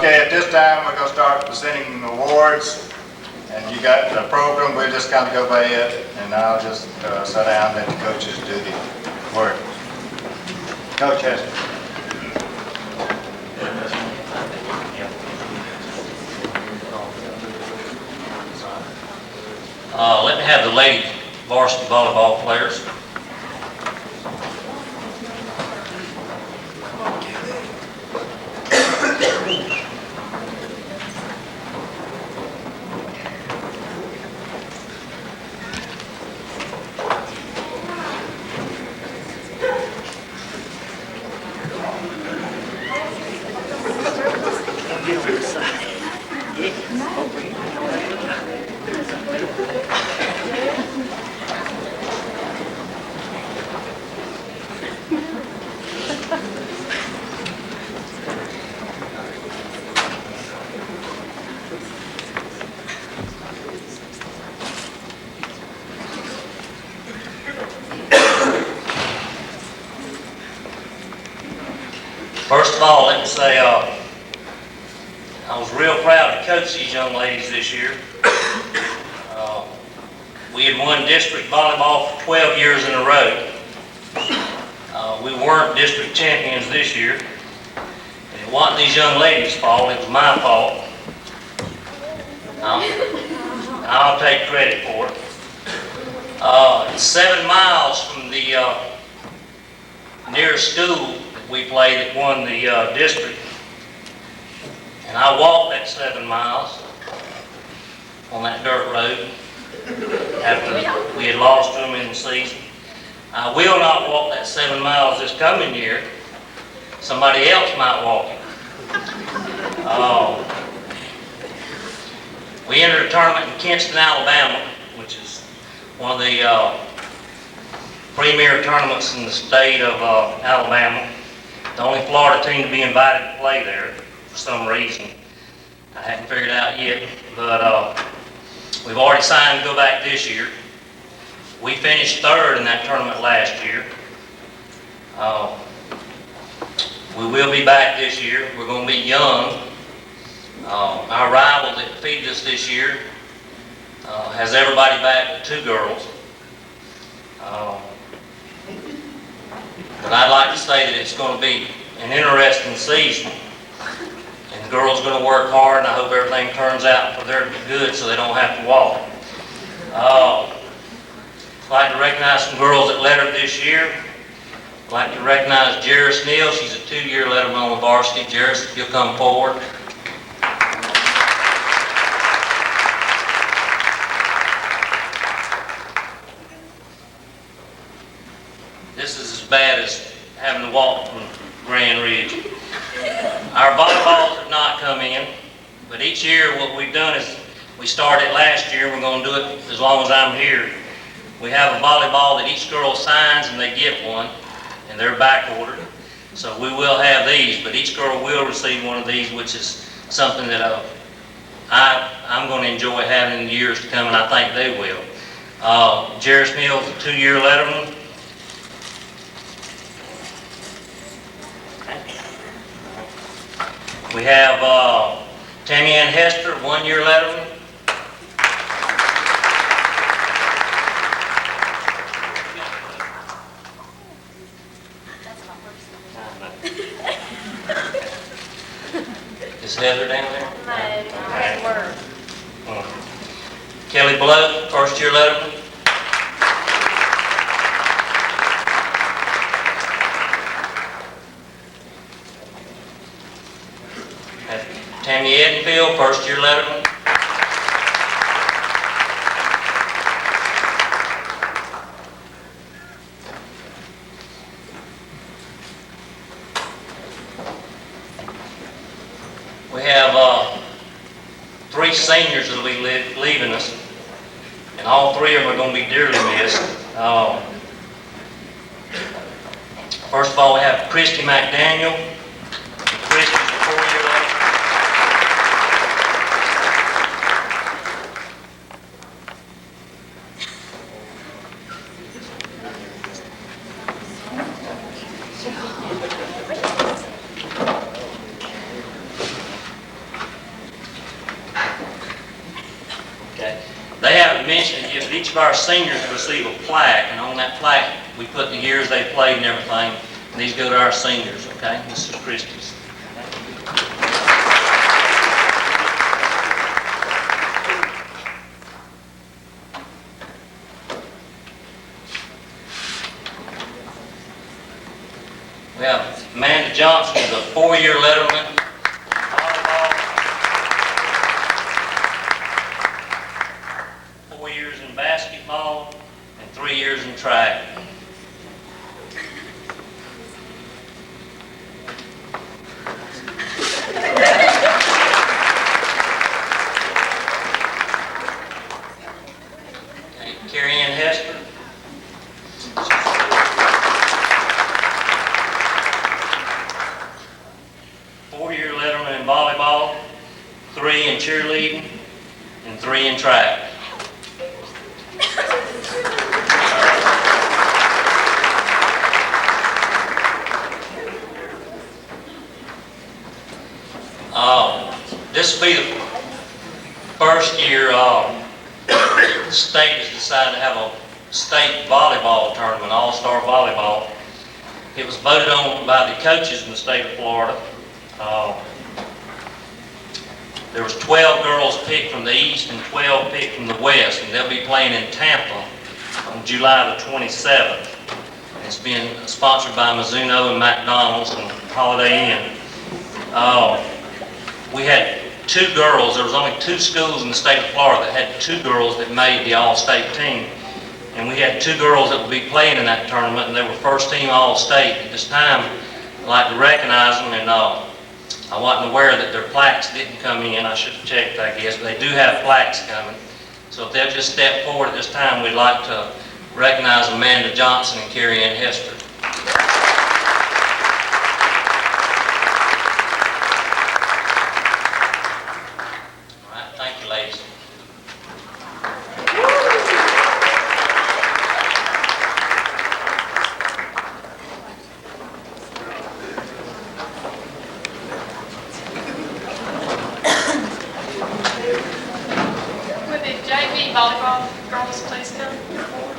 Okay, at this time, we're going to start presenting awards. And you got the program, we'll just kind of go by it, and I'll just sit down and let the coaches do the work. Coach Hester. Let me have the lady varsity volleyball players. First of all, let me say I was real proud to coach these young ladies this year. We had won district volleyball for 12 years in a row. We weren't district champions this year. And it wasn't these young ladies' fault, it was my fault. I'll take credit for it. It's 7 miles from the nearest school we played that won the district, and I walked that 7 miles on that dirt road after we had lost to them in the season. I will not walk that 7 miles this coming year. Somebody else might walk it. We entered a tournament in Kinston, Alabama, which is one of the premier tournaments in the state of Alabama. The only Florida team to be invited to play there for some reason. I haven't figured it out yet, but we've already signed to go back this year. We finished third in that tournament last year. We will be back this year. We're going to be young. Our rival that defeated us this year has everybody back but 2 girls. But I'd like to say that it's going to be an interesting season. And the girls are going to work hard, and I hope everything turns out for their good so they don't have to walk. I'd like to recognize some girls that lettered this year. I'd like to recognize Jairus Neal. She's a 2-year letterman on the varsity. Jairus, if you'll come forward. This is as bad as having to walk from Grand Ridge. Our volleyballs have not come in, but each year what we've done is we started last year, we're going to do it as long as I'm here. We have a volleyball that each girl signs and they get one, and they're back ordered. So we will have these, but each girl will receive one of these, which is something that I'm going to enjoy having in the years to come, and I think they will. Jairus Neal is a 2-year letterman. We have Tammy Ann Hester, 1-year letterman. Is Heather down there? No. Kelly Blood, 1st-year letterman. Tammy Edenfield, 1st-year letterman. We have 3 seniors that will be leaving us, and all 3 of them are going to be dearly missed. First of all, we have Christy McDaniel. Christy's a 4-year letterman. to mention it, but each of our seniors receive a plaque, and on that plaque, we put the years they played and everything. And these go to our seniors, okay? This is Christie's. We have Amanda Johnson, who's a 4-year letterman. Volleyball. 4 years in basketball and 3 years in track. Okay, Carrie Ann Hester. 4-year letterman in volleyball, 3 in cheerleading, and 3 in track. This will be the first year the state has decided to have a state volleyball tournament, all-star volleyball. It was voted on by the coaches in the state of Florida. There was 12 girls picked from the east and 12 picked from the west, and they'll be playing in Tampa on July the 27th. It's been sponsored by Mizuno and McDonald's and Holiday Inn. We had 2 girls. There was only 2 schools in the state of Florida that had 2 girls that made the all-state team. And we had 2 girls that would be playing in that tournament, and they were first team all-state. At this time, I'd like to recognize them, and I wasn't aware that their plaques didn't come in. I should have checked, I guess, but they do have plaques coming. So if they'll just step forward at this time, we'd like to recognize Amanda Johnson and Carrie Ann Hester. All right, thank you, ladies. Volleyball girls, please come forward.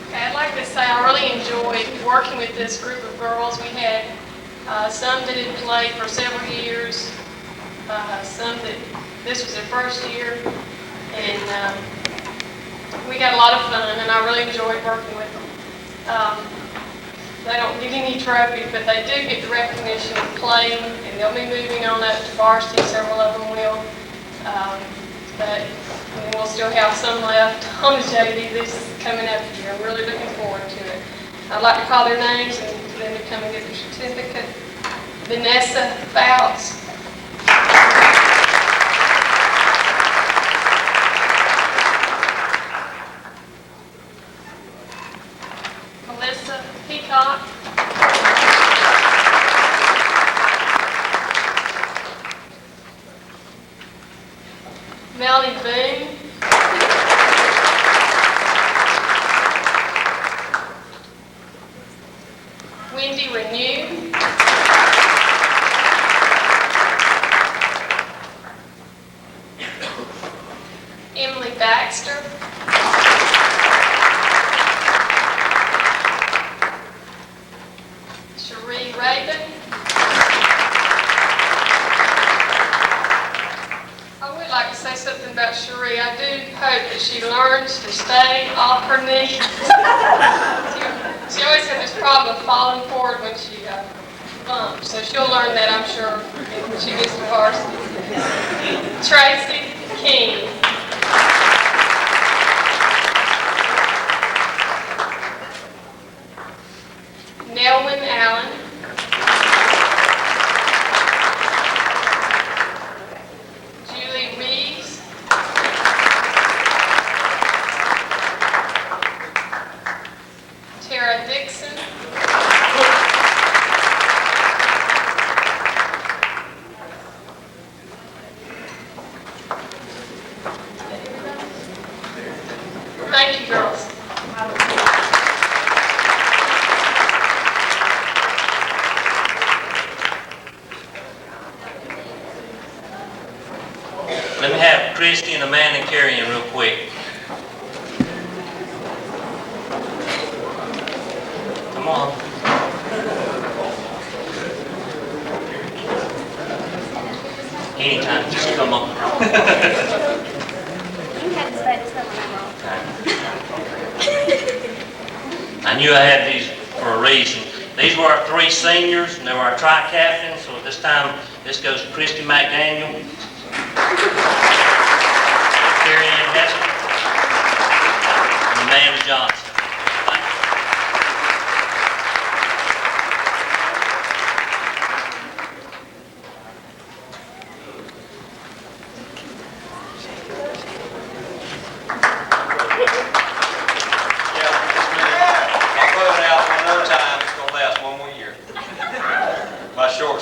Okay, I'd like to say I really enjoyed working with this group of girls. We had some that had played for several years, some that this was their first year, and we got a lot of fun, and I really enjoyed working with them. They don't get any trophies, but they do get the recognition of playing, and they'll be moving on up to varsity, several of them will, but we'll still have some left on the JV this coming up year. I'm really looking forward to it. I'd like to call their names and for them to come and get their certificate. Vanessa Fouts. Melissa Peacock. Melanie Boone. Wendy Renew. Emily Baxter. Cherie Raven. I would like to say something about Cherie. I do hope that she learns to stay off her knees. She always had this problem of falling forward when she bumps, so she'll learn that, I'm sure, when she gets to varsity. Tracy King. Nelwyn Allen. Julie Reeves. Tara Dixon. Christie and Amanda carrying real quick. Come on. Anytime, just come on. I knew I had these for a reason. These were our 3 seniors, and they were our tri-captains, so this time, this goes to Christy McDaniel, Carrie Ann Hester, and Amanda Johnson.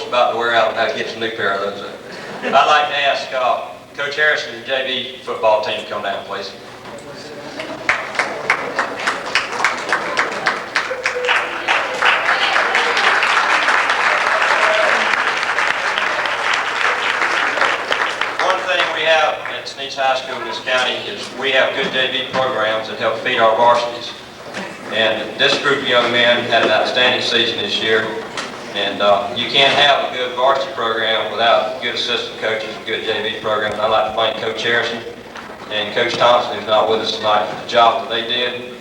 About to wear out and I get some new pair of those. I'd like to ask Coach Harrison and the JV football team to come down, please. One thing we have at Sneads High School in this county is we have good JV programs that help feed our varsities. And this group of young men had an outstanding season this year. And you can't have a good varsity program without good assistant coaches and good JV program. And I'd like to thank Coach Harrison and Coach Thompson, who's not with us tonight, for the job that they did.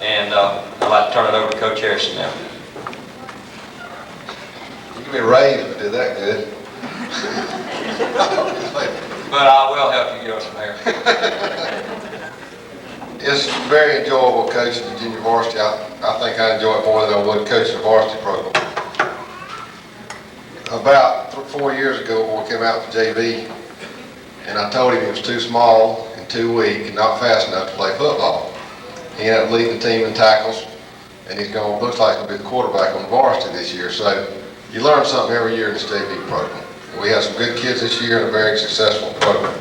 And I'd like to turn it over to Coach Harrison now. You can be raised if I did that good. But I will help you get us from there. It's very enjoyable coaching the junior varsity. I think I enjoy it more than I would coaching the varsity program. About 4 years ago, when we came out for JV, and I told him he was too small and too weak and not fast enough to play football. He ended up leading the team in tackles, and looks like he's going to be the quarterback on the varsity this year. So you learn something every year in this JV program. And we have some good kids this year and a very successful program.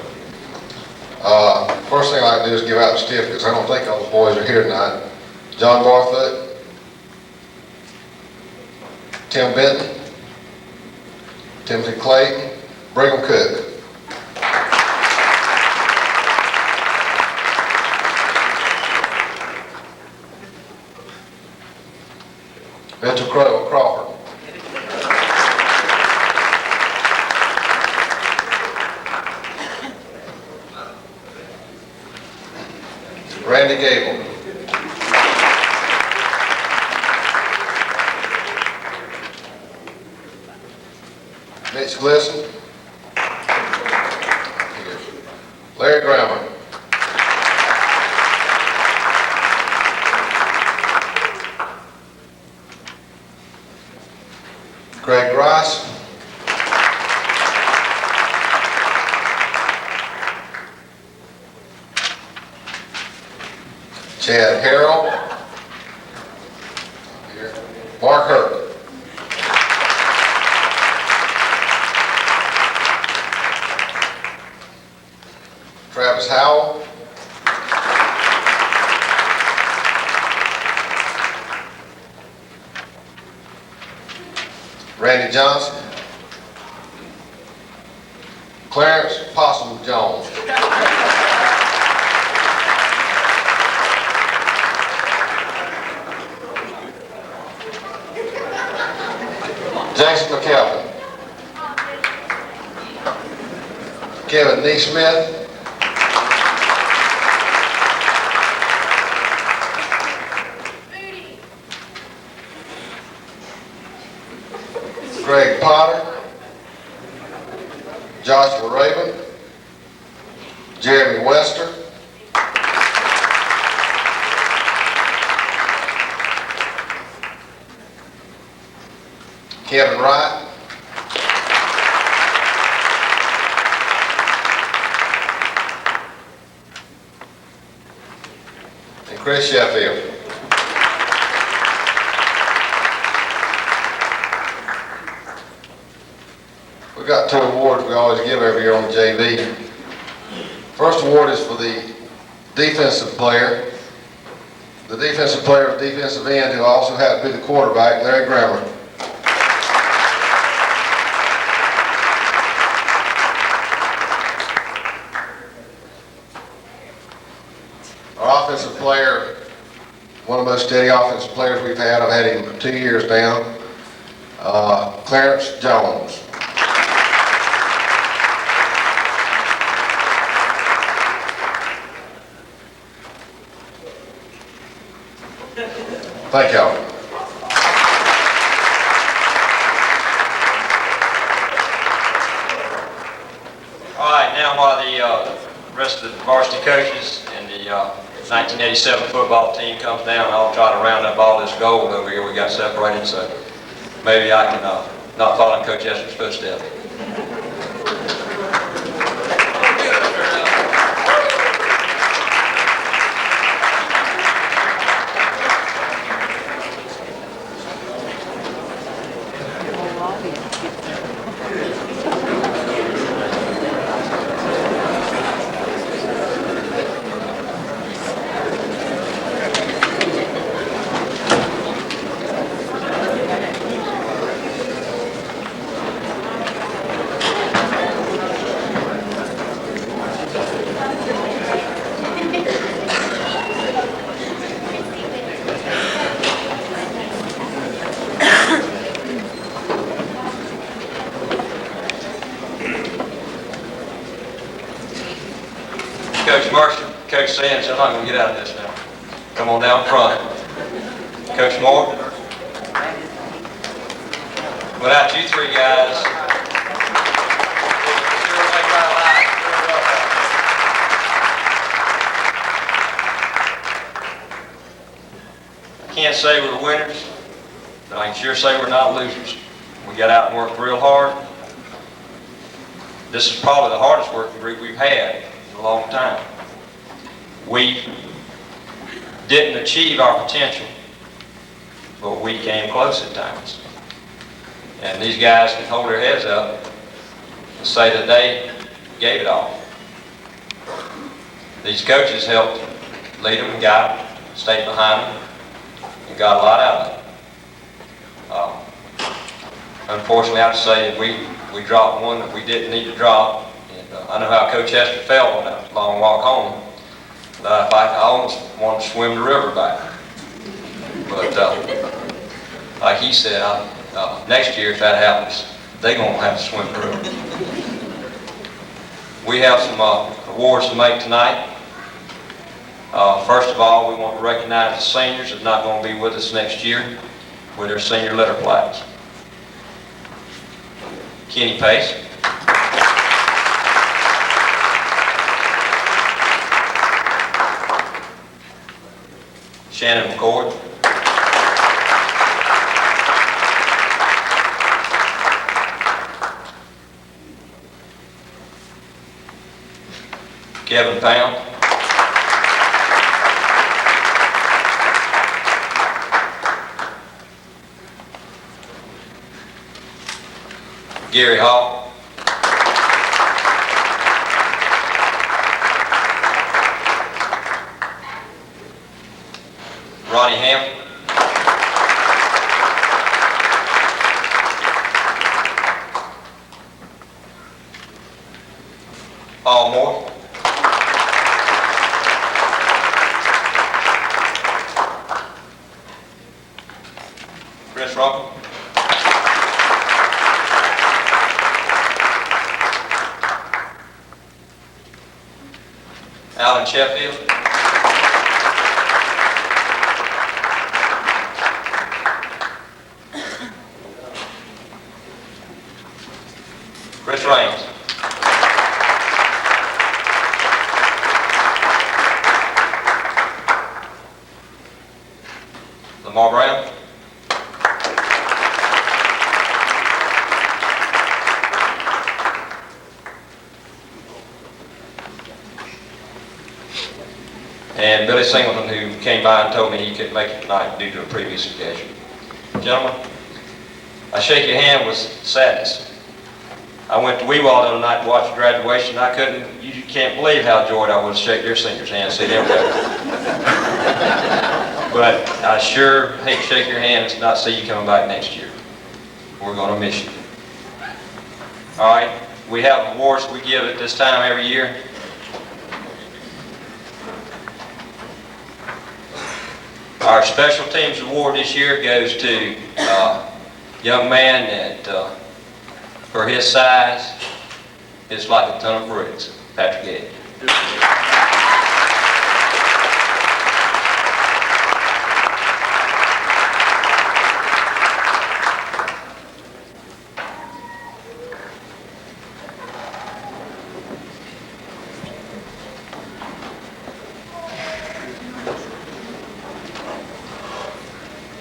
First thing I'd like to do is give out the certificates. I don't think all the boys are here tonight. John Barfoot, Tim Benton, Timothy Clayton, Brigham Cook. Mitchell Crawford. Randy Gable. Mitch Glisson. Larry Grammer. Greg Rice. Chad Harrell. Mark Hurt. Travis Howell. Randy Johnson. Clarence Possum Jones. Jason McKelvin. Kevin Neesmith. Greg Potter. Joshua Raven. Jeremy Wester. Kevin Wright. And Chris Sheffield. We've got 2 awards we always give every year on the JV. First award is for the defensive player. The defensive player of defensive end, who also had to be the quarterback, Larry Grammer. player, one of the most steady offensive players we've had. I've had him 2 years now. Clarence Jones. Thank y'all. All right, now while the rest of the varsity coaches and the 1987 football team comes down, I'll try to round up all this gold over here we got separated, so maybe I can not follow in Coach Esser's footsteps. Coach Mercer, Coach Sands, I'm not going to get out of this now. Come on down front. Coach Moore. Without you three guys, I can't say we're winners, but I can sure say we're not losers. We got out and worked real hard. This is probably the hardest working group we've had in a long time. We didn't achieve our potential, but we came close at times. And these guys can hold their heads up and say that they gave it all. These coaches helped lead them and guide them, stayed behind them, and got a lot out of it. Unfortunately, I have to say that we dropped one that we didn't need to drop. And I know how Coach Hester felt on that long walk home. I almost wanted to swim the river back. But like he said, next year if that happens, they're going to have to swim the river. We have some awards to make tonight. First of all, we want to recognize the seniors that are not going to be with us next year with their senior letter plaques. Kenny Pace. Shannon McCord. Kevin Pound. Gary Hall. Ronnie Ham. Paul Moore. Chris Rock. Alan Sheffield. Chris Raines. Lamar Brown. And Billy Singleton, who came by and told me he couldn't make it tonight due to a previous occasion. Gentlemen, I shake your hand with sadness. I went to Weewald the other night to watch the graduation. You can't believe how joyed I was to shake their seniors' hands, see them go. But I sure hate to shake your hand and not see you coming back next year. We're going to miss you. All right, we have awards we give at this time every year. Our special teams award this year goes to a young man that, for his size, is like a ton of bricks, Patrick Edge.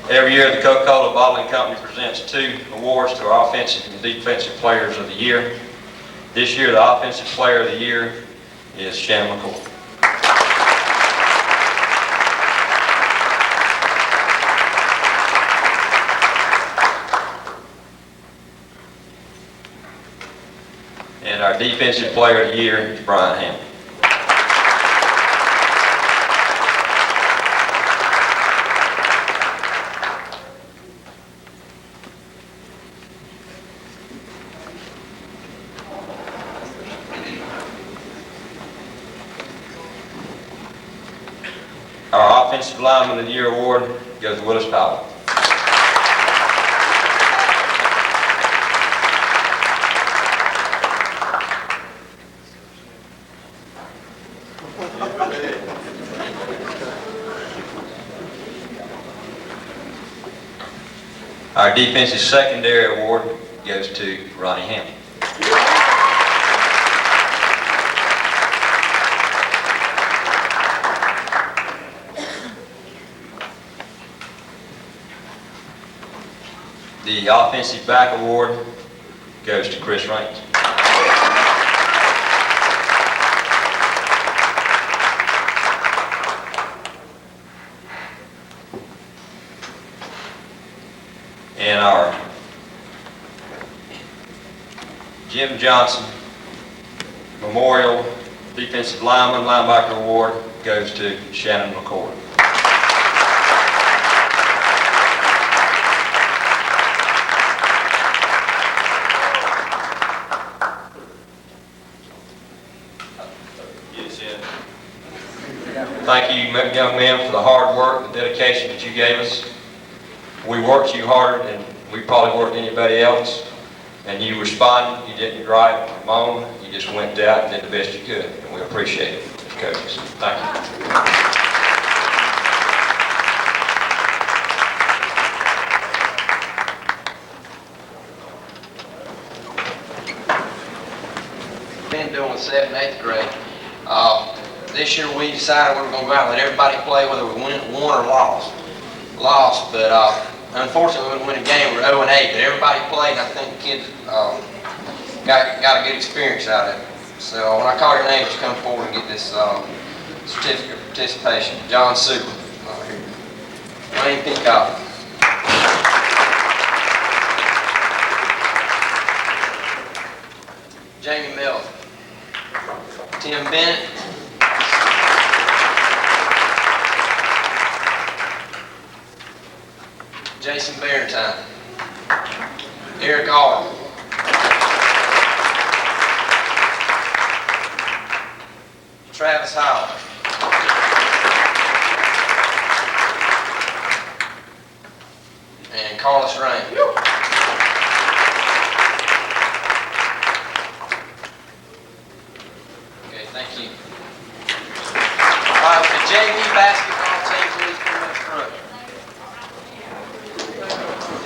Every year, the Coca-Cola Bottling Company presents 2 awards to our offensive and defensive players of the year. This year, the offensive player of the year is Shannon McCoy. And our defensive player of the year is Brian Hammond. Our Offensive Lineman of the Year award goes to Willis Powell. Our Defensive Secondary award goes to Ronnie Hammond. The Offensive Back Award goes to Chris Raines. And our Jim Johnson Memorial Defensive Linebacker Award goes to Shannon McCord. Thank you, young men, for the hard work and dedication that you gave us. We worked you harder than we probably worked anybody else, and you responded. You didn't gripe or moan. You just went out and did the best you could, and we appreciate it, coaches. Thank you. Been doing 7th and 8th grade. This year we decided we were going to go out and let everybody play whether we won or lost, but unfortunately we didn't win a game. We were 0 and 8, but everybody played, and I think the kids got a good experience out of it. So when I call your names, come forward and get this certificate of participation. John Super, here. Wayne Peacock. Jamie Melton. Tim Bennett. Jason Barentine. Eric Allen. Travis Howell. And Carlos Rain. Okay, thank you. All right, the JV basketball team, please come up front.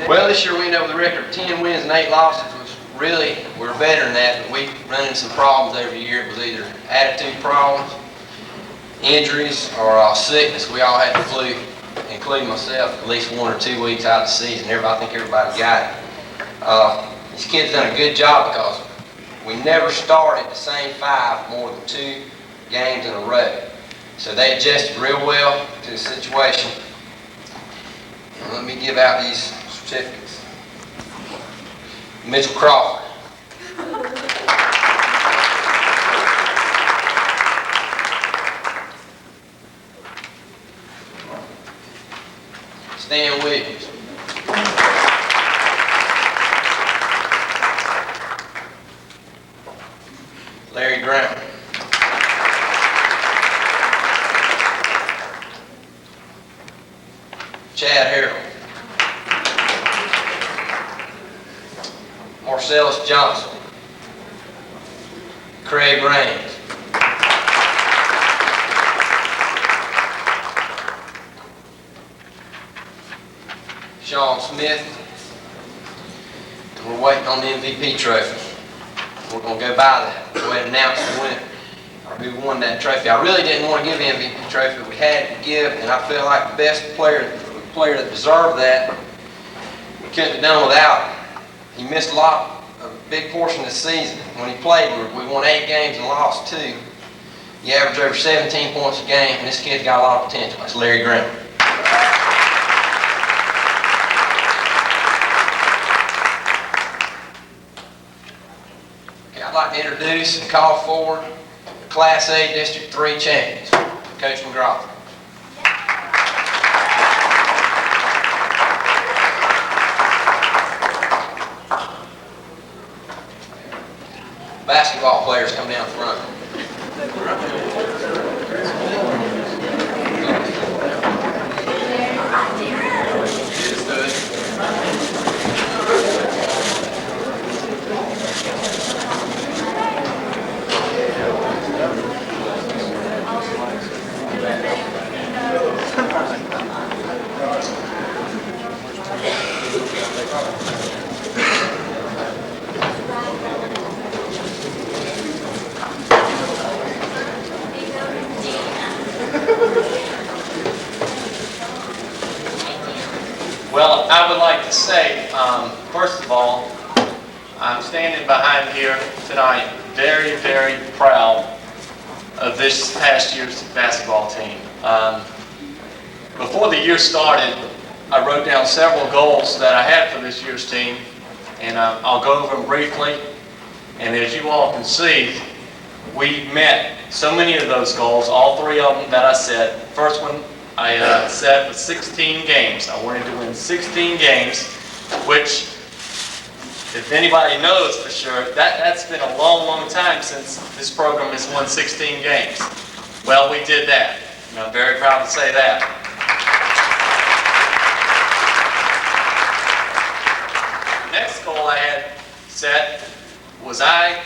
Well, this year we ended up with a record of 10 wins and 8 losses, which really, we're better than that, but we run into some problems every year. It was either attitude problems, injuries, or sickness. We all had the flu, including myself, at least 1 or 2 weeks out of the season. I think everybody got it. These kids done a good job because we never started the same 5 more than 2 games in a row. So they adjusted real well to the situation. And let me give out these certificates. Mitchell Crawford. Stan Williams. Larry Graham. Chad Harrell. Marcellus Johnson. Craig Raines. Sean Smith. And we're waiting on the MVP trophy. We're going to go by that. Go ahead and announce the winner, or who won that trophy. I really didn't want to give the MVP trophy. We had to give, and I feel like the best player that deserved that, we couldn't have done without him. He missed a big portion of the season. When he played, we won 8 games and lost 2. He averaged over 17 points a game, and this kid's got a lot of potential. That's Larry Graham. Okay, I'd like to introduce and call forward the Class A District 3 champions, Coach McGraw. Basketball players come down front. Well, I would like to say, first of all, I'm standing behind here tonight very, very proud of this past year's basketball team. Before the year started, I wrote down several goals that I had for this year's team, and I'll go over them briefly. And as you all can see, we met so many of those goals, all 3 of them that I set. First one I set was 16 games. I wanted to win 16 games, which, if anybody knows for sure, that's been a long, long time since this program has won 16 games. Well, we did that, and I'm very proud to say that. The next goal I had set was I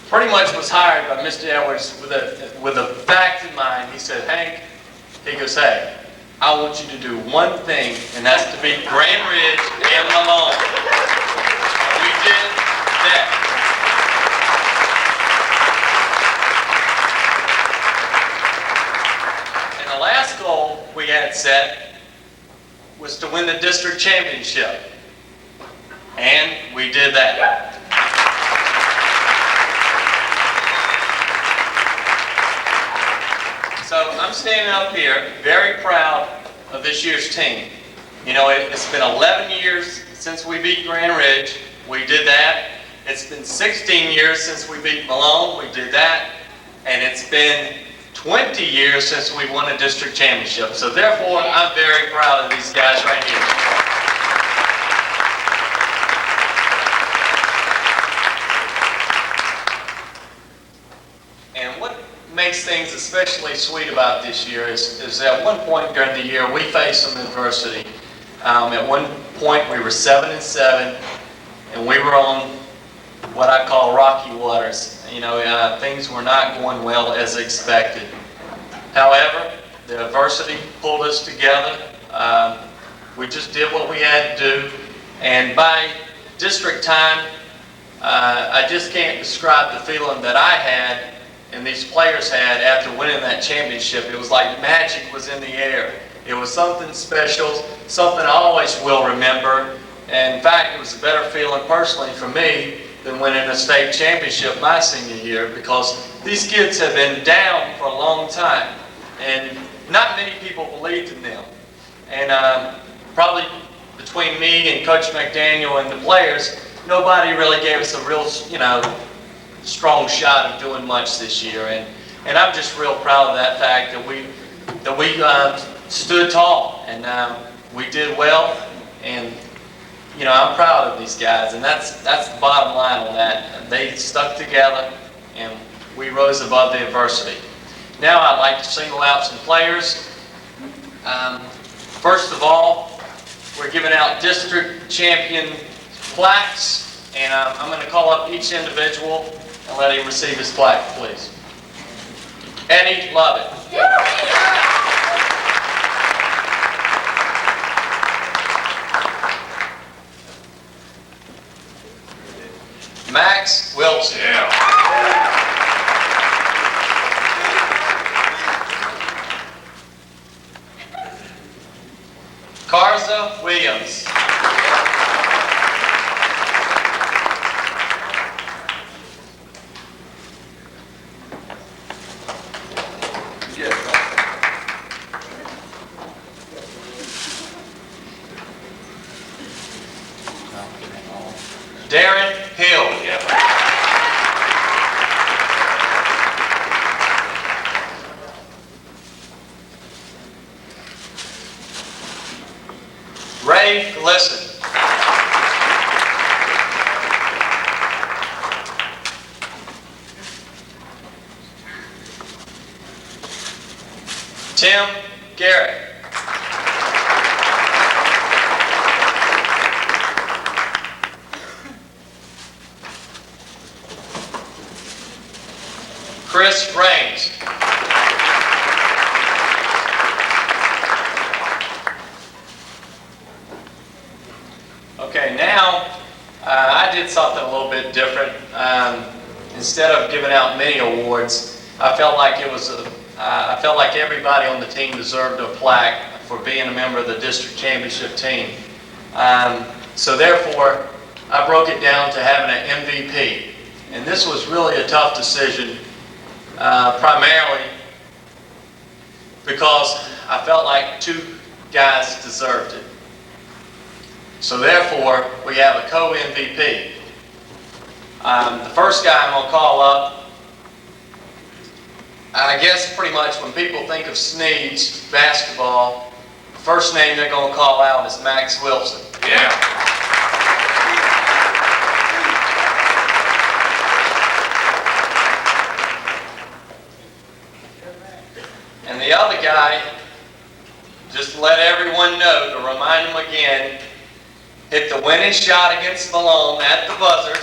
pretty much was hired by Mr. Edwards with a fact in mind. He said, Hank, he goes, hey, I want you to do one thing, and that's to beat Grand Ridge and Malone. And we did that. And the last goal we had set was to win the district championship. And we did that. So I'm standing up here very proud of this year's team. You know, it's been 11 years since we beat Grand Ridge. We did that. It's been 16 years since we beat Malone. We did that. And it's been 20 years since we won a district championship. So therefore, I'm very proud of these guys right here. Makes things especially sweet about this year is at one point during the year we faced some adversity. At one point we were 7-7, and we were on what I call rocky waters. You know, things were not going well as expected. However, the adversity pulled us together. We just did what we had to do, and by district time, I just can't describe the feeling that I had and these players had after winning that championship. It was like magic was in the air. It was something special, something I always will remember. And in fact, it was a better feeling personally for me than winning a state championship my senior year, because these kids have been down for a long time, and not many people believed in them. And probably between me and Coach McDaniel and the players, nobody really gave us a real, strong shot of doing much this year, and I'm just real proud of that fact that we stood tall, and we did well, and I'm proud of these guys, and that's the bottom line on that. They stuck together, and we rose above the adversity. Now I'd like to single out some players. First of all, we're giving out district champion plaques, and I'm going to call up each individual and let him receive his plaque, please. Eddie Lovett. Max Wilson. Karza Williams. Darren Hill. Ray Glisson. Tim Garrett. Chris Raines. Okay, now I did something a little bit different. Instead of giving out many awards, I felt like everybody on the team deserved a plaque for being a member of the district championship team. So therefore, I broke it down to having an MVP, and this was really a tough decision. Primarily because I felt like two guys deserved it. So therefore, we have a co-MVP. The first guy I'm going to call up, I guess pretty much when people think of Sneads basketball, the first name they're going to call out is Max Wilson. And the other guy, just to let everyone know, to remind them again, hit the winning shot against Malone at the buzzer,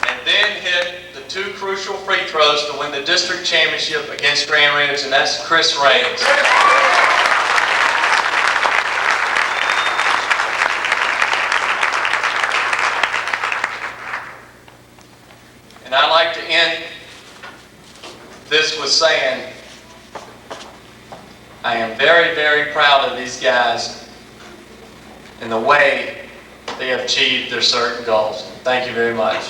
and then hit the two crucial free throws to win the district championship against Grand Ridge, and that's Chris Raines. And I'd like to end this with saying, I am very, very proud of these guys and the way they have achieved their certain goals. Thank you very much.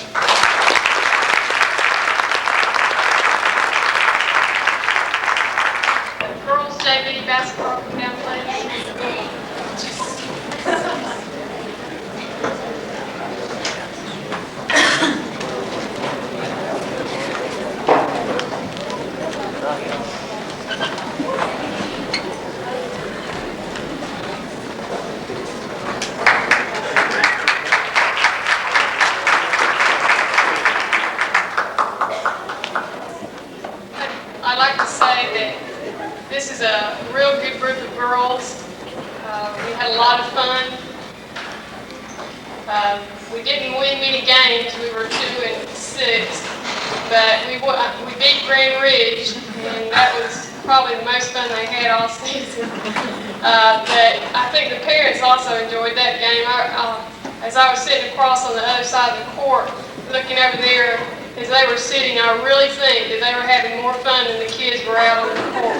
Girls JV basketball, come down, please. I'd like to say that this is a real good group of girls. We had a lot of fun. We didn't win many games. We were 2-6, but we beat Grand Ridge, and that was probably the most fun they had all season. But I think the parents also enjoyed that game. As I was sitting across on the other side of the court, looking over there, as they were sitting, I really think that they were having more fun than the kids were out on the court.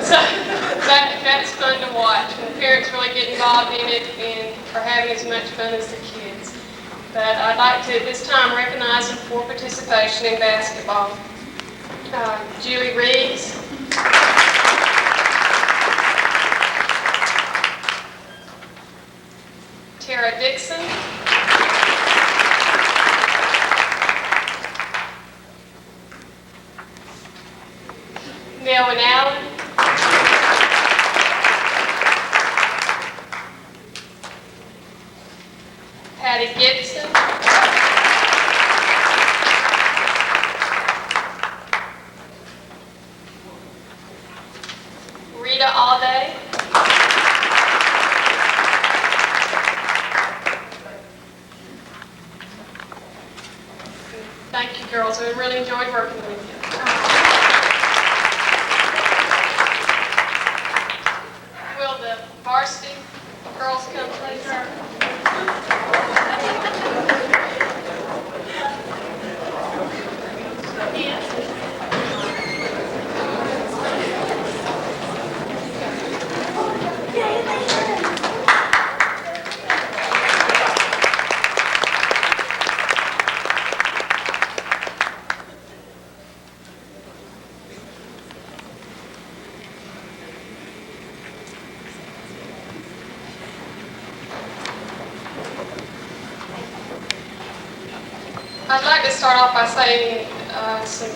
So that's fun to watch. And the parents really get involved in it and are having as much fun as the kids. But I'd like to at this time recognize them for participation in basketball. Julie Reeves. Tara Dixon. Melvin Allen. Patty Gibson. Rita Alday. girls. We really enjoyed working with you. Will the varsity girls come, please? I'd like to start off by saying some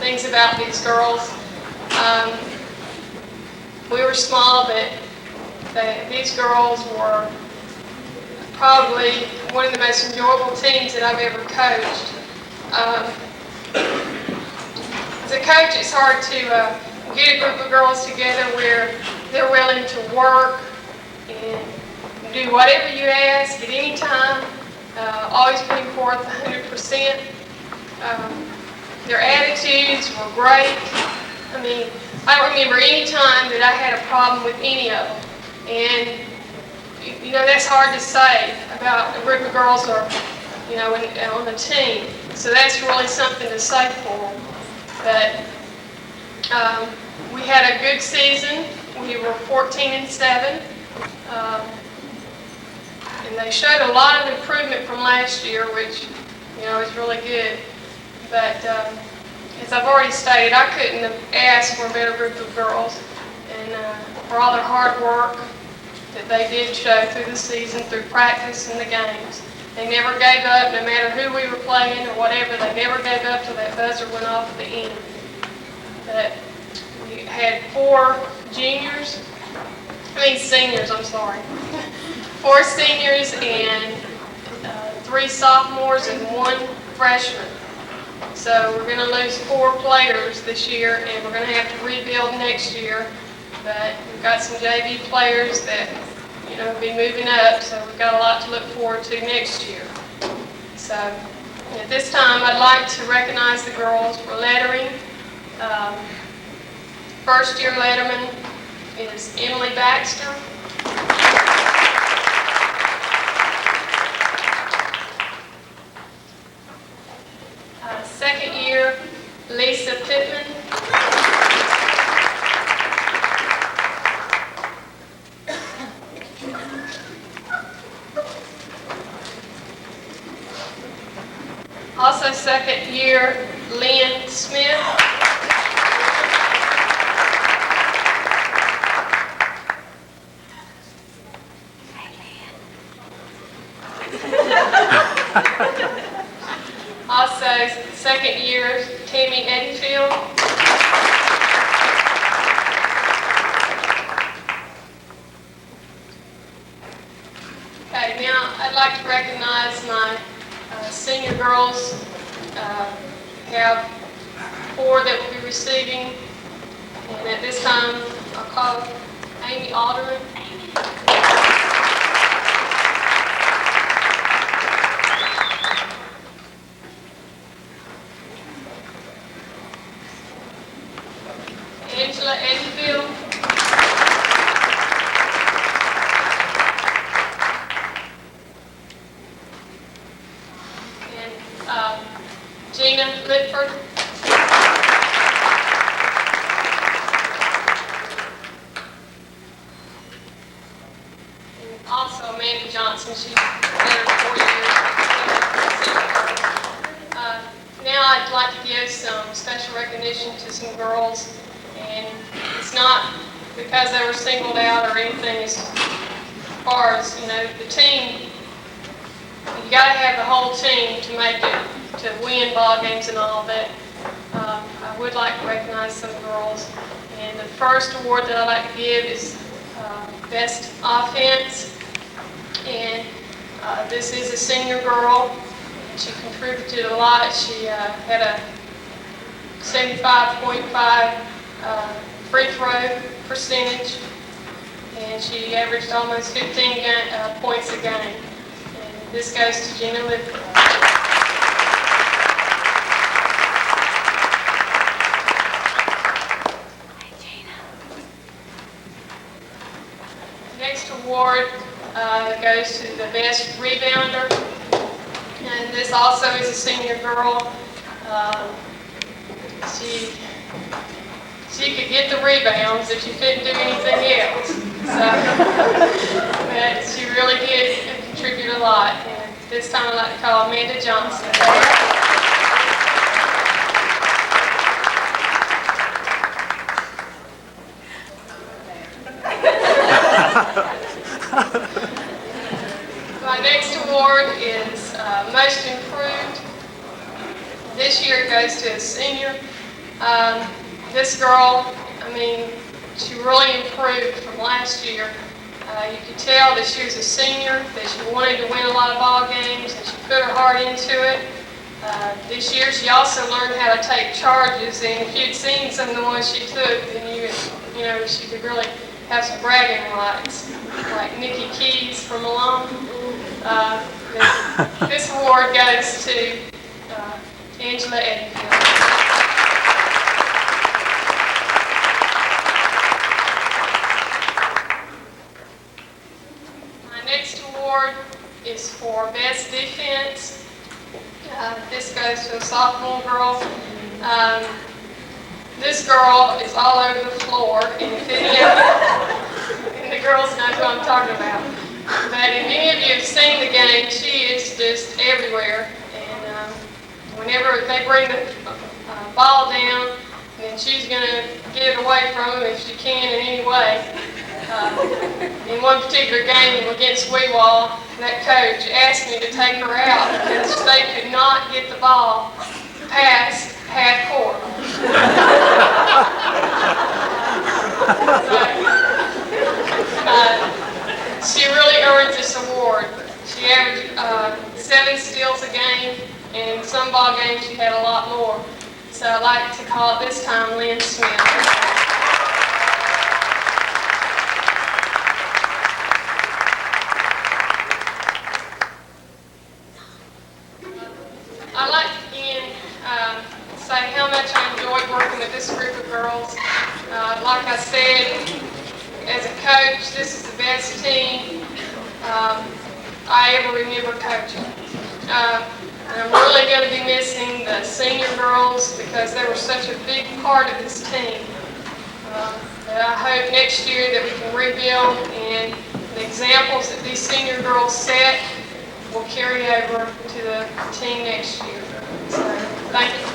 things about these girls. We were small, but these girls were probably one of the most enjoyable teams that I've ever coached. As a coach, it's hard to get a group of girls together where they're willing to work and do whatever you ask at any time. Always putting forth 100%. Their attitudes were great. I mean, I don't remember any time that I had a problem with any of them. And, you know, that's hard to say about a group of girls or, you know, on the team. So that's really something to say for them. But we had a good season. We were 14-7. And they showed a lot of improvement from last year, which, you know, is really good. But as I've already stated, I couldn't have asked for a better group of girls. And for all their hard work that they did show through the season, through practice and the games. They never gave up, no matter who we were playing or whatever. They never gave up till that buzzer went off at the end. But we had 4 seniors, I'm sorry. 4 seniors and 3 sophomores and 1 freshman. So we're going to lose 4 players this year, and we're going to have to rebuild next year. But we've got some JV players that, you know, will be moving up, so we've got a lot to look forward to next year. So at this time, I'd like to recognize the girls for lettering. First year letterman is Emily Baxter. Second year, Lisa Pittman. Also second year, Lynn Smith. Also, second year, Tammy Eddiefield. Okay, now I'd like to recognize my senior girls. Have 4 that will be receiving. And at this time, I'll call Amy Alderman. Angela Eddiefield. And Gina Litford. And also Amanda Johnson, she's been there 4 years. Now I'd like to give some special recognition to some girls. And it's not because they were singled out or anything as far as, you know, the team. You got to have the whole team to make it, to win ball games and all that. I would like to recognize some girls. And the first award that I'd like to give is Best Offense. And this is a senior girl. She contributed a lot. She had a 75.5 free throw percentage, and she averaged almost 15 points a game. And this goes to Gina Lippert. award goes to the best rebounder. And this also is a senior girl. She could get the rebounds if she couldn't do anything else. So, but she really did contribute a lot. And this time I'd like to call Amanda Johnson. My next award is Most Improved. This year it goes to a senior. This girl, I mean, she really improved from last year. You could tell that she was a senior, that she wanted to win a lot of ball games, and she put her heart into it. This year she also learned how to take charges, and if you'd seen some of the ones she took, then you know, she could really have some bragging rights, like Nikki Keys from Malone. This award goes to Angela Edenfield. My next award is for Best Defense. This goes to a sophomore girl. This girl is all over the floor, and if any of and the girls know who I'm talking about. But if any of you have seen the game, she is just everywhere. And whenever they bring the ball down, then she's going to get it away from them if she can in any way. In one particular game against Weewall, that coach asked me to take her out because they could not get the ball past half court. She really earns this award. She averaged 7 steals a game, and in some ball games she had a lot more. So I'd like to call it this time Lynn Smith. I'd like to again say how much I enjoyed working with this group of girls. Like I said, as a coach, this is the best team I ever remember coaching. I'm really going to be missing the senior girls because they were such a big part of this team. But I hope next year that we can rebuild, and the examples that these senior girls set will carry over to the team next year. So, thank you.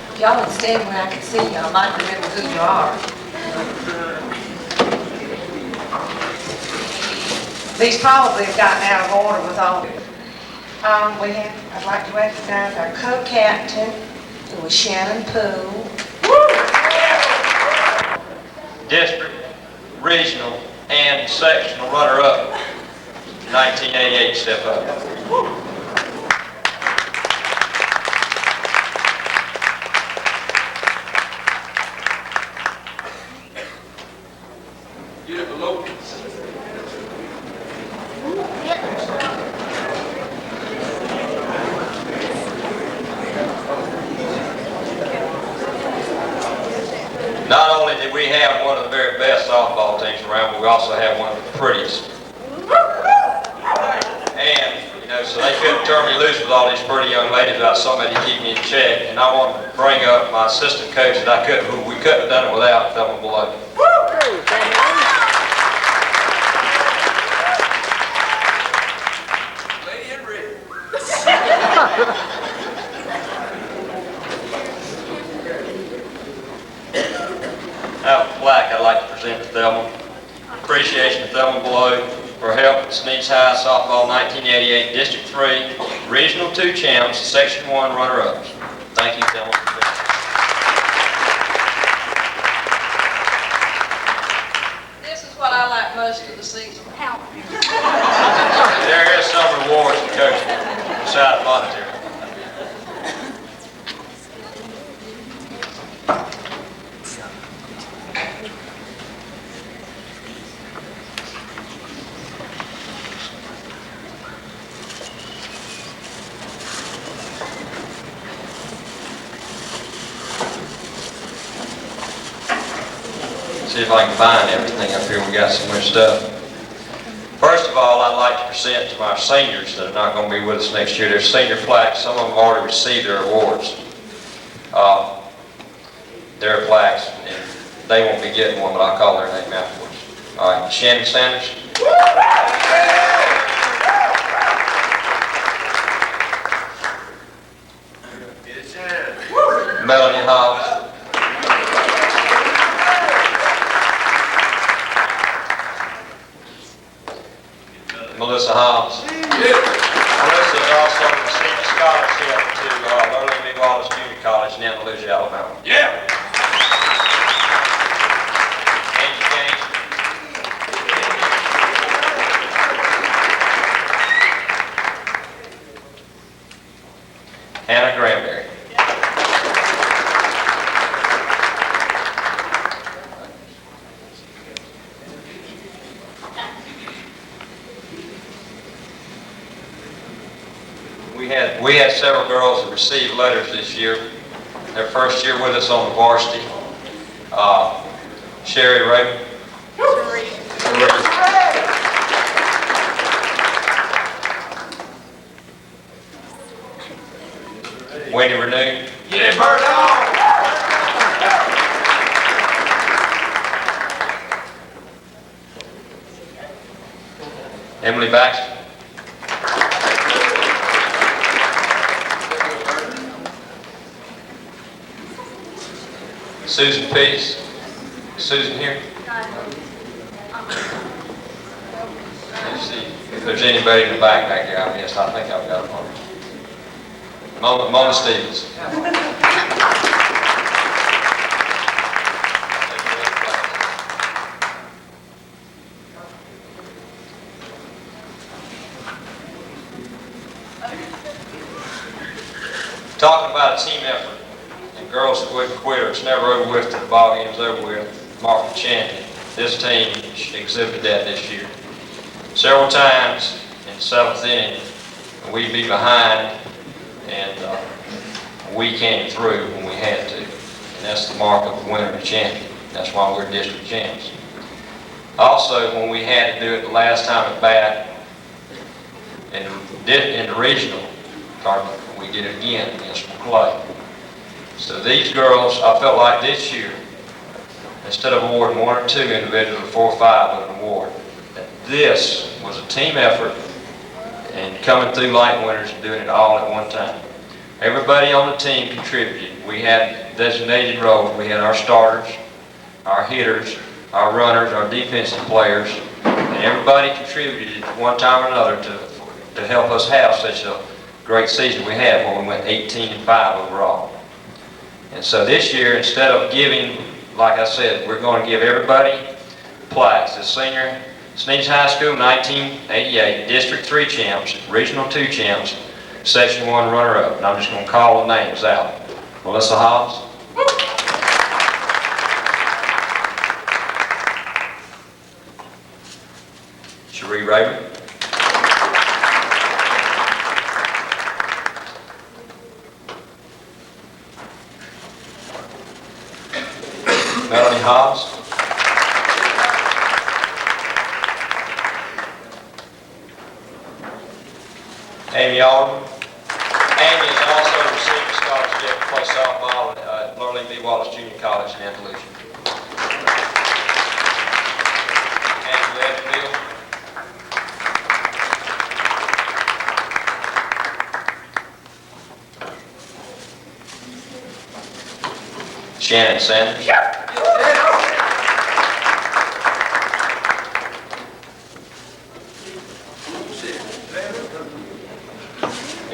If y'all would stand where I can see you, I might remember who you are. These probably have gotten out of order with all of it. I'd like to recognize our co-captain, who was Shannon Poole. District, regional, and sectional runner-up, 1988 step up. Not only did we have one of the very best softball teams around, but we also had one of the prettiest. And, you know, so they couldn't turn me loose with all these pretty young ladies without somebody to keep me in check. And I want to bring up my assistant coach that who we couldn't have done it without, Thelma below. Lady in red. I have a plaque I'd like to present to Thelma. Appreciation to Thelma below for helping Sneads Sneads High Softball 1988 District 3 Regional 2 Champs, Section 1 runner-ups. Thank you, Thelma. This is what I like most of the season. There is some rewards for coaching besides monetary. See if I can find everything up here. We got so much stuff. First of all, I'd like to present to my seniors that are not going to be with us next year. They're senior plaques. Some of them have already received their awards. Their plaques, and they won't be getting one, but I'll call their name afterwards. All right, Shannon Sanders. Melanie Hobbs. Melissa Hobbs. Melissa is also received a scholarship to Lurleen B. Wallace Junior College in Andalusia, Alabama. Yeah. Angie Gaines. Hannah Granberry. We had several girls that received letters this year. Their first year with us on the varsity. Sherry Raven. Wendy Renew. Yeah, bird on! Emily Baxter. Susan Peace. Susan here? Let's see if there's anybody in the back there I missed. I think I've got them on. Mona Stevens. Talking about a team effort. Girls that wouldn't quit, or it's never over with till the ball game's over with, mark the champion. This team exhibited that this year. Several times in the 7th inning, we'd be behind, and we came through when we had to. And that's the mark of a winner and a champion. That's why we're district champs. Also, when we had to do it the last time at bat, in the regional tournament, we did it again against McClay. So these girls, I felt like this year, instead of awarding 1 or 2 individuals or 4 or 5 with an award, that this was a team effort and coming through like winners and doing it all at one time. Everybody on the team contributed. We had designated roles. We had our starters, our hitters, our runners, our defensive players, and everybody contributed at one time or another to help us have such a great season we had when we went 18-5 overall. And so this year, instead of giving, like I said, we're going to give everybody plaques. The senior Sneads High School 1988 District 3 champs, Regional 2 champs, Section 1 runner-up. And I'm just going to call the names out. Melissa Hobbs. Cherie Raven. Melanie Hobbs. Amy Alderman. Amy has also received a scholarship to play softball at Lurleen B. Wallace Junior College in Andalusia. Andrew Edgefield. Shannon Sanders.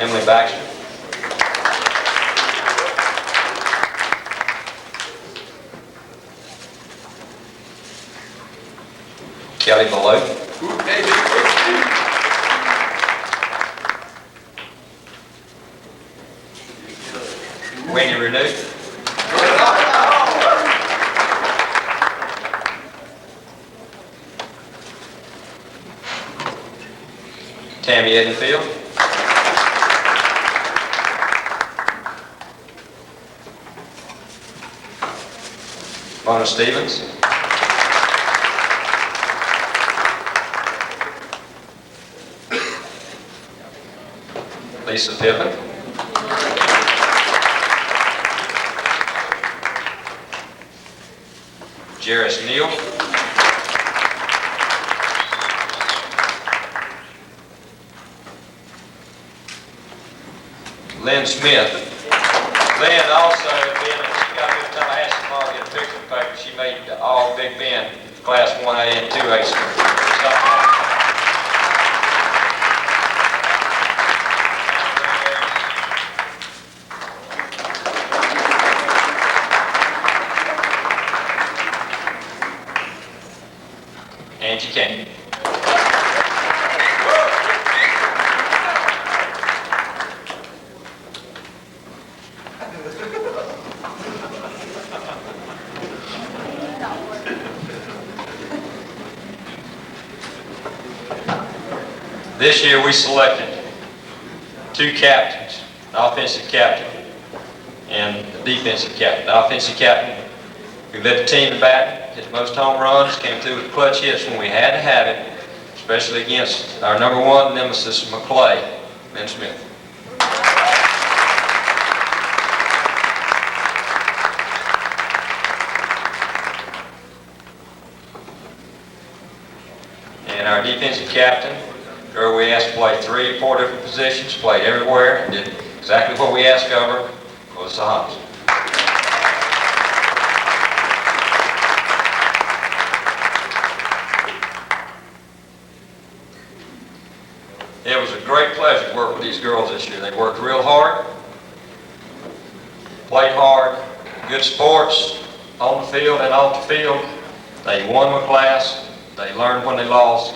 Emily Baxter. Kelly Below. Wendy Renew. Tammy Edenfield. Mona Stevens. Lisa Pippen. Jairus Neal. Lynn Smith. Lynn also, being that she got a good time, I asked tomorrow to get a picture of the paper. She made all Big Bend, Class 1A and 2A. Angie King. This year we selected 2 captains, an offensive captain and a defensive captain. The offensive captain who led the team to bat, hit the most home runs, came through with clutch hits when we had to have it, especially against our #1 nemesis, McClay, Ben Smith. And our defensive captain, girl we asked to play 3 or 4 different positions, played everywhere, and did exactly what we asked of her, was Sahams. It was a great pleasure to work with these girls this year. They worked real hard, played hard, good sports, on the field and off the field. They won with class, they learned when they lost,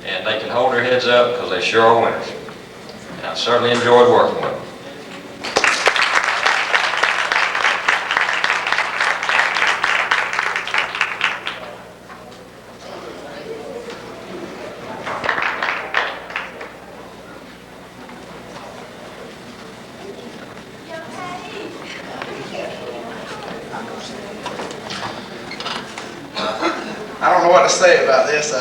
and they can hold their heads up because they sure are winners. And I certainly enjoyed working with them. I don't know what to say about this.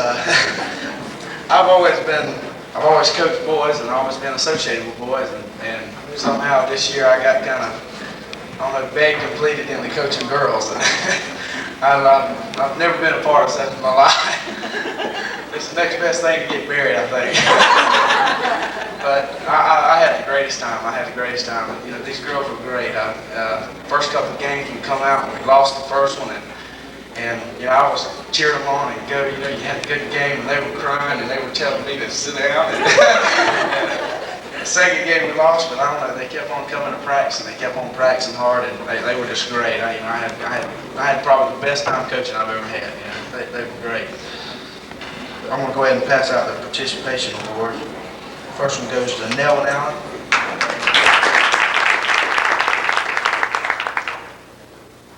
I've always coached boys and always been associated with boys, and somehow this year I got kind of, I don't know, begged and pleaded into coaching girls. I've never been a part of such in my life. It's the next best thing to get married, I think. But I had the greatest time. You know, these girls were great. First couple of games we come out and we lost the first one, and you know, I was cheering them on and go, you know, you had a good game, and they were crying and they were telling me to sit down. And the second game we lost, but I don't know, they kept on coming to practice and they kept on practicing hard, and they were just great. I had probably the best time coaching I've ever had. You know, they were great. I'm going to go ahead and pass out the participation award. First one goes to Nell Allen.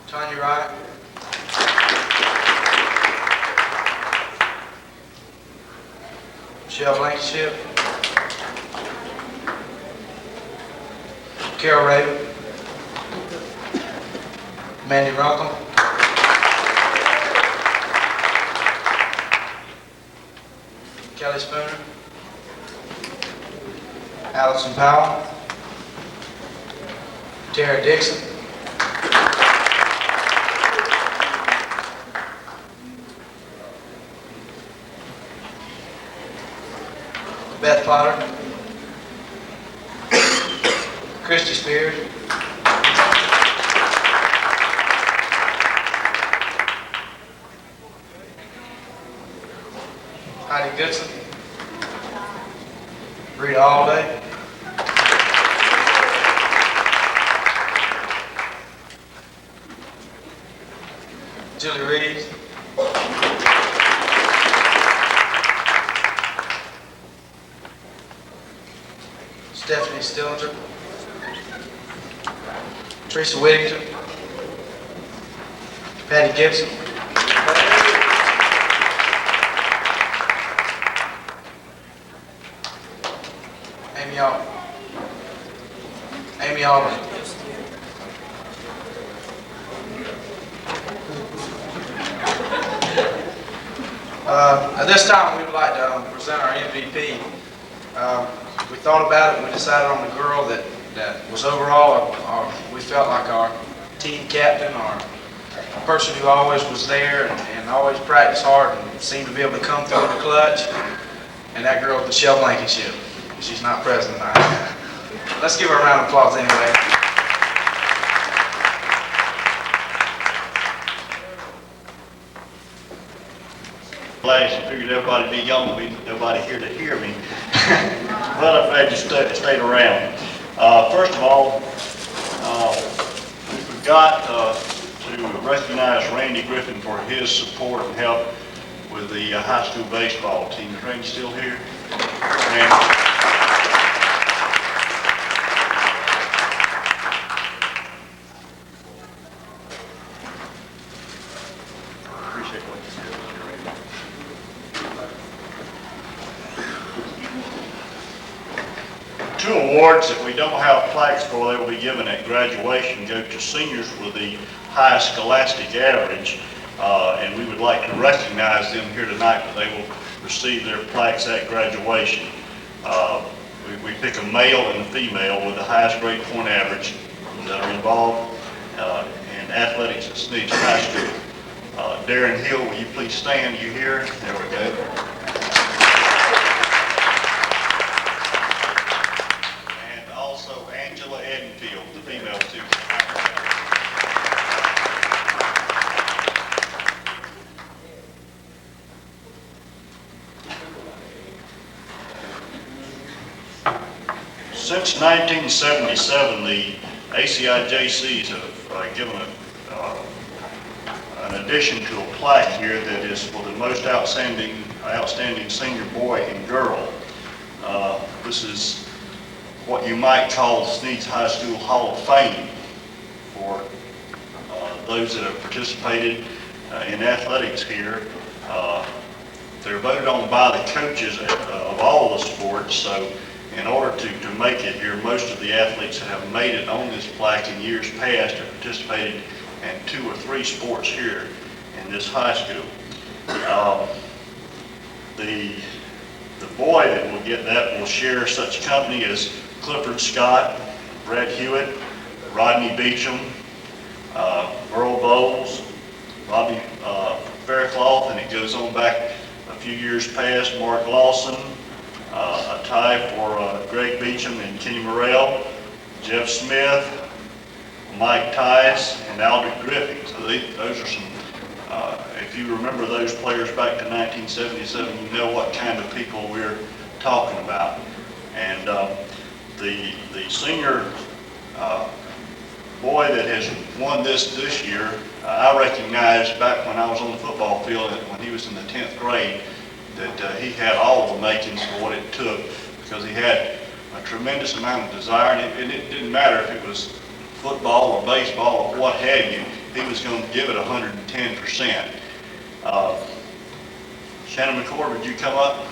Tanya Wright. Michelle Blankenship. Carol Raven. Mandy Runcombe. Kelly Spooner. Allison Powell. Tara Dixon. Beth Potter. Christy Spears. Heidi Goodson. Rita Alday. Julie Reeves. Stephanie Stillinger. Teresa Whittington. Patty Gibson. Amy Alden. At this time, we would like to present our MVP. We thought about it and we decided on the girl that was overall, we felt like our team captain, our person who always was there and always practiced hard and seemed to be able to come through in the clutch. And that girl is Michelle Blankenship. She's not present tonight. Let's give her a round of applause anyway. I figured everybody'd be young, but nobody here to hear me. But I'm glad you stayed around. First of all, we forgot to recognize Randy Griffin for his support and help with the high school baseball team. Is Randy still here? Randy. Two awards that we don't have plaques for, they will be given at graduation, go to seniors with the highest scholastic average, and we would like to recognize them here tonight, but they will receive their plaques at graduation. We pick a male and a female with the highest grade point average that are involved in athletics at Sneads High School. Darren Hill, will you please stand? You here? There we go. The female too. Since 1977, the ACIJCs have given an addition to a plaque here that is for the most outstanding senior boy and girl. This is what you might call the Sneads High School Hall of Fame for those that have participated in athletics here. They're voted on by the coaches of all the sports, so in order to make it here, most of the athletes that have made it on this plaque in years past have participated in 2 or 3 sports here in this high school. The boy that will get that will share such company as Clifford Scott, Brett Hewitt, Rodney Beecham, Earl Bowles, Bobby Faircloth, and it goes on back a few years past, Mark Lawson, a tie for Greg Beecham and Kenny Morrell, Jeff Smith, Mike Tice, and Aldrich Griffin. So those are some, if you remember those players back to 1977, you know what kind of people we're talking about. And the senior boy that has won this year, I recognized back when I was on the football field when he was in the 10th grade that he had all the makings for what it took, because he had a tremendous amount of desire, and it didn't matter if it was football or baseball or what have you, he was going to give it 110%. Shannon McCord, would you come up?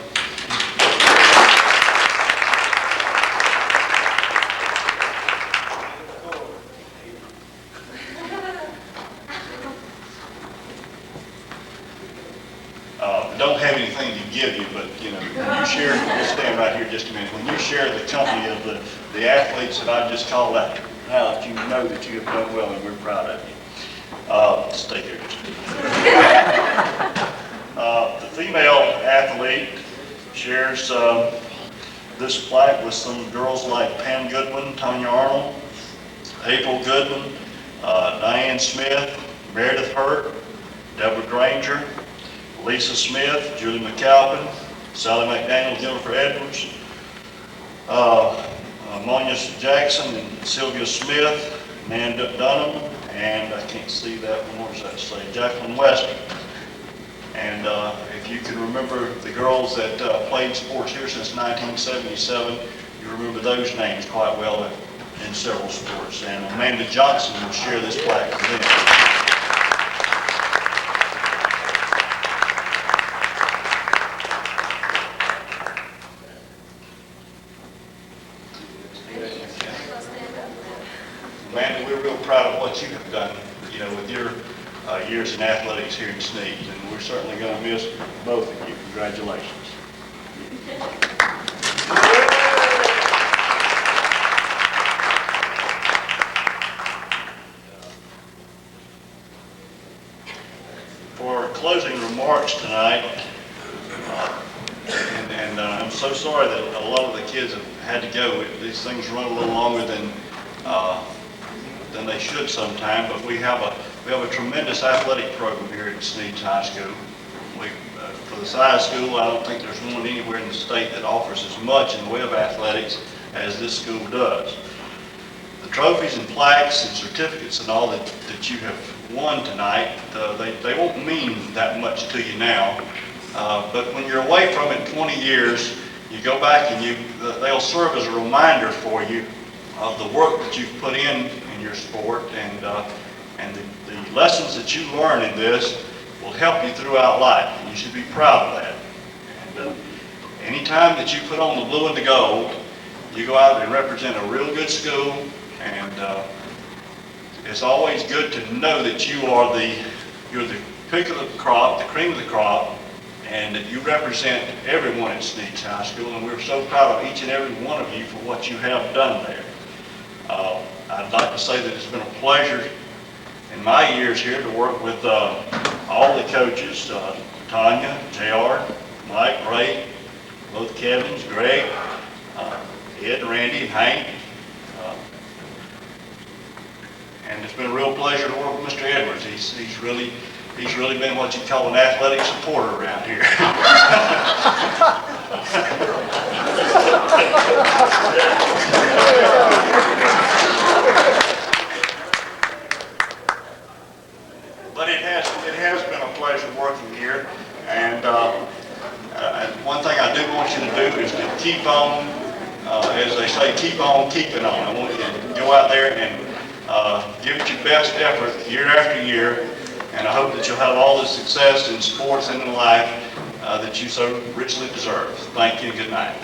Don't have anything to give you, but you know, when you share, we'll stand right here just a minute. When you share the company of the athletes that I just called out, now that you know that you have done well and we're proud of you. Stay here just a minute. The female athlete shares this plaque with some girls like Pam Goodwin, Tanya Arnold, April Goodwin, Diane Smith, Meredith Hurt, Deborah Granger, Lisa Smith, Julie McAlpin, Sally McDaniel, Jennifer Edwards, Monia Jackson and Sylvia Smith, Nan Dunham, and I can't see that one, what does that say? Jacqueline Wester. And if you can remember the girls that played sports here since 1977, you remember those names quite well in several sports. And Amanda Johnson will share this plaque with them. Amanda, we're real proud of what you have done, with your years in athletics here in Sneads, and we're certainly going to miss both of you. Congratulations. For closing remarks tonight, and I'm so sorry that a lot of the kids have had to go. These things run a little longer than they should sometime, but we have a tremendous athletic program here at Sneads High School. For the size school, I don't think there's one anywhere in the state that offers as much in the way of athletics as this school does. The trophies and plaques and certificates and all that you have won tonight, they won't mean that much to you now, but when you're away from it 20 years, you go back and they'll serve as a reminder for you of the work that you've put in your sport, and the lessons that you learn in this will help you throughout life, and you should be proud of that. And anytime that you put on the blue and the gold, you go out and represent a real good school, and it's always good to know that you're the pick of the crop, the cream of the crop, and that you represent everyone at Sneads High School, and we're so proud of each and every one of you for what you have done there. I'd like to say that it's been a pleasure in my years here to work with all the coaches, Tanya, JR, Mike, Ray, both Kevins, Greg, Ed, Randy, and Hank. And it's been a real pleasure to work with Mr. Edwards. He's really been what you call an athletic supporter around here. But it has been a pleasure working here, and one thing I do want you to do is to keep on, as they say, keep on keeping on. I want you to go out there and give it your best effort year after year, and I hope that you'll have all the success in sports and in life that you so richly deserve. Thank you and good night.